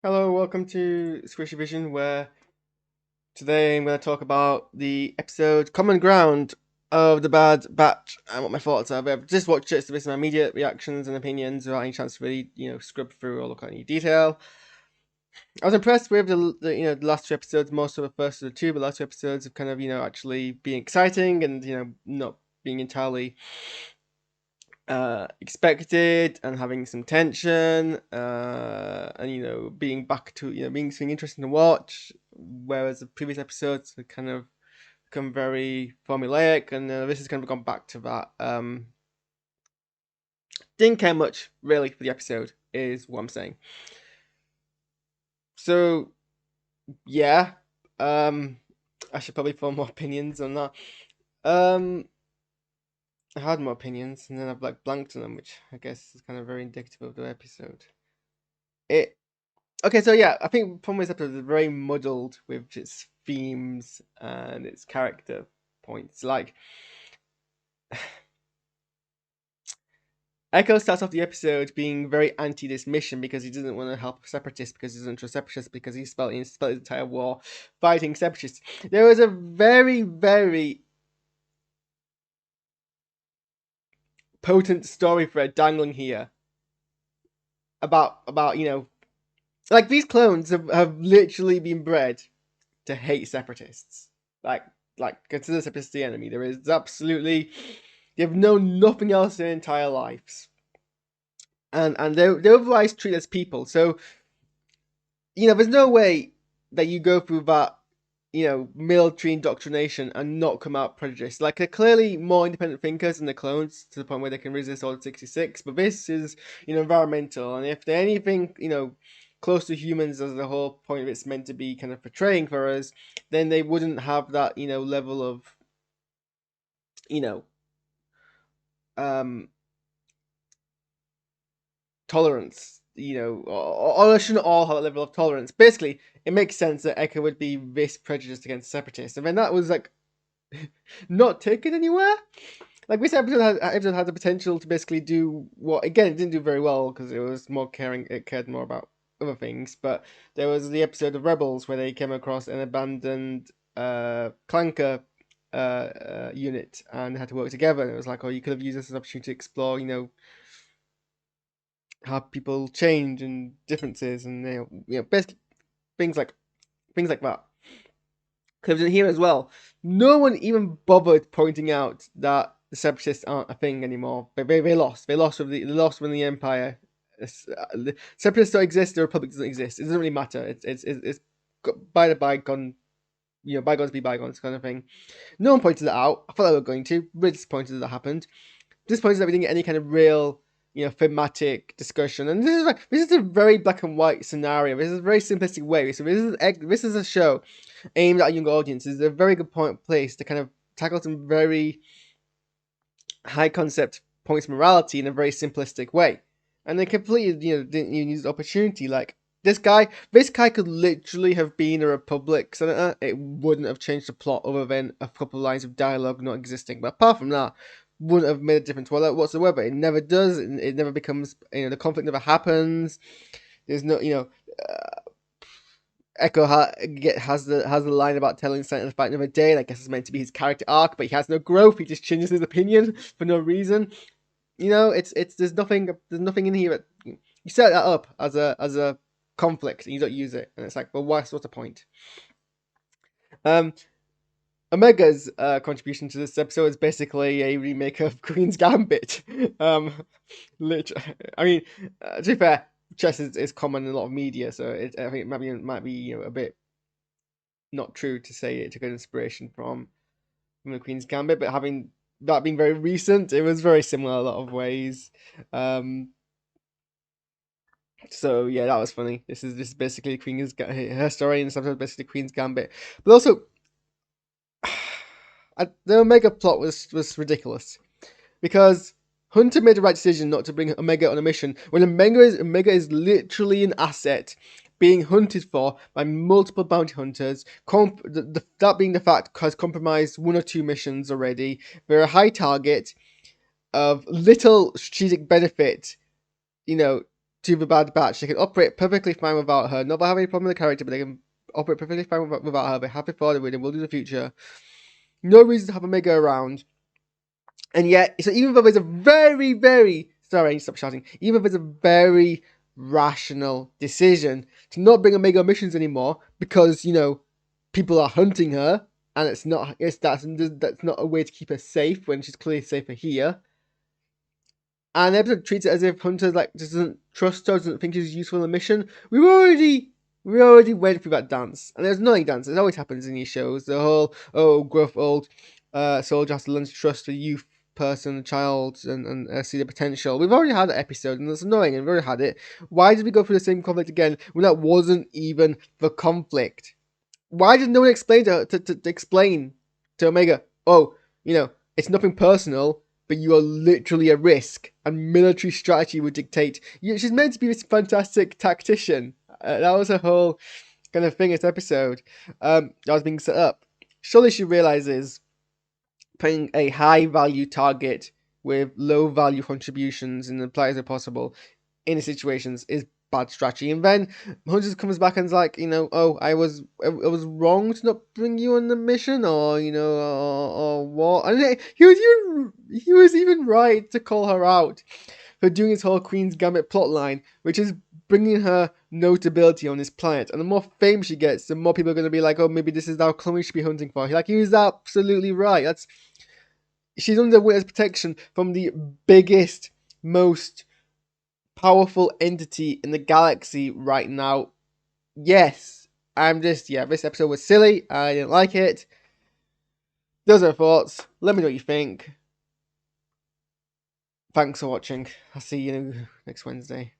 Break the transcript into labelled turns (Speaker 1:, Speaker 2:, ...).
Speaker 1: Hello, welcome to SquishiVision, where today I'm going to talk about the episode Common Ground of The Bad Batch and what my thoughts are. But I've just watched it, so this is my immediate reactions and opinions without any chance to really, scrub through or look at any detail. I was impressed with the last two episodes, more so the first of the two, but the last two episodes have kind of, actually being exciting and, not being entirely expected and having some tension and being back to being something interesting to watch, whereas the previous episodes had kind of become very formulaic, and this has kind of gone back to that. Didn't care much really for the episode is what I'm saying. So yeah, I should probably form more opinions on that. um I had more opinions and then I've blanked on them, which I guess is kind of very indicative of the episode. It Okay, so yeah, I think from this episode is very muddled with its themes and its character points. Like, Echo starts off the episode being very anti this mission because he doesn't want to help separatists, because he doesn't trust separatists, because he spent his entire war fighting separatists. There was a very, very potent story thread dangling here about like these clones have literally been bred to hate separatists. Like consider separatists the enemy. There is absolutely they have known nothing else in their entire lives, and they're otherwise treated as people. So there's no way that you go through that military indoctrination and not come out prejudiced. Like, they're clearly more independent thinkers than the clones to the point where they can resist Order 66. But this is environmental, and if they're anything close to humans, as the whole point of it's meant to be kind of portraying for us, then they wouldn't have that level of you know um tolerance. Or they shouldn't all have a level of tolerance. Basically, it makes sense that Echo would be this prejudiced against separatists, and then that was like not taken anywhere. Like, this episode had the potential to basically do what, again, it didn't do very well because it was more caring. It cared more about other things. But there was the episode of Rebels where they came across an abandoned clanker unit and had to work together. And it was like, oh, you could have used this as an opportunity to explore, how people change and differences, and basically things like that. Because in here as well, no one even bothered pointing out that the separatists aren't a thing anymore. They lost. They lost when the Empire. The separatists don't exist. The Republic doesn't exist. It doesn't really matter. It's by the bygone. Bygones be bygones kind of thing. No one pointed it out. I thought they were going to. Really disappointed that happened. Disappointed that we didn't get any kind of real thematic discussion. And this is a very black and white scenario. This is a very simplistic way. So this is a show aimed at a young audience. It's a very good place to kind of tackle some very high concept points of morality in a very simplistic way. And they completely didn't even use the opportunity. Like, this guy could literally have been a Republic senator. It wouldn't have changed the plot other than a couple of lines of dialogue not existing. But apart from that, wouldn't have made a difference whatsoever. It never does. It never becomes. The conflict never happens. There's no. Echo has the line about telling Sentinel about another day. I guess it's meant to be his character arc, but he has no growth. He just changes his opinion for no reason. It's there's nothing in here that you set that up as a conflict and you don't use it, and it's like, well, what's the point? Um, Omega's contribution to this episode is basically a remake of Queen's Gambit. Literally, I mean, to be fair, chess is common in a lot of media, so I think it might be a bit not true to say it took an inspiration from the Queen's Gambit, but having that being very recent, it was very similar in a lot of ways. Um, so yeah, that was funny. This is basically Queen's her story, and sometimes basically Queen's Gambit, but also the Omega plot was ridiculous because Hunter made the right decision not to bring Omega on a mission when Omega is literally an asset being hunted for by multiple bounty hunters. That being the fact has compromised one or two missions already. They're a high target of little strategic benefit, you know, to the Bad Batch. They can operate perfectly fine without her. Not that I have any problem with the character, but they can operate perfectly fine without her. They're happy for her, they will do the future. No reason to have Omega around. And yet, so even though there's a very, very, sorry, stop shouting. Even though there's a very rational decision to not bring Omega missions anymore because, people are hunting her, and that's not a way to keep her safe when she's clearly safer here. And the episode treats it as if Hunter just doesn't trust her, doesn't think she's useful in the mission. We already went through that dance, and there's annoying dance. It always happens in these shows. The whole gruff old soldier has to learn to trust a youth person, a child, and see the potential. We've already had that episode, and it's annoying, and we've already had it. Why did we go through the same conflict again when that wasn't even the conflict? Why did no one explain to explain to Omega? Oh, it's nothing personal, but you are literally a risk, and military strategy would dictate. She's meant to be this fantastic tactician. That was her whole kind of thing. This episode that was being set up. Surely she realizes putting a high value target with low value contributions in the players as possible in the situations is bad strategy. And then Hunter comes back and is like, oh, I was wrong to not bring you on the mission, or or what? And he was even right to call her out for doing his whole Queen's Gambit plotline, which is bringing her notability on this planet. And the more fame she gets, the more people are going to be like, oh, maybe this is our clone we should be hunting for. He was absolutely right. She's under witness protection from the biggest, most powerful entity in the galaxy right now. Yes, this episode was silly. I didn't like it. Those are thoughts. Let me know what you think. Thanks for watching. I'll see you next Wednesday.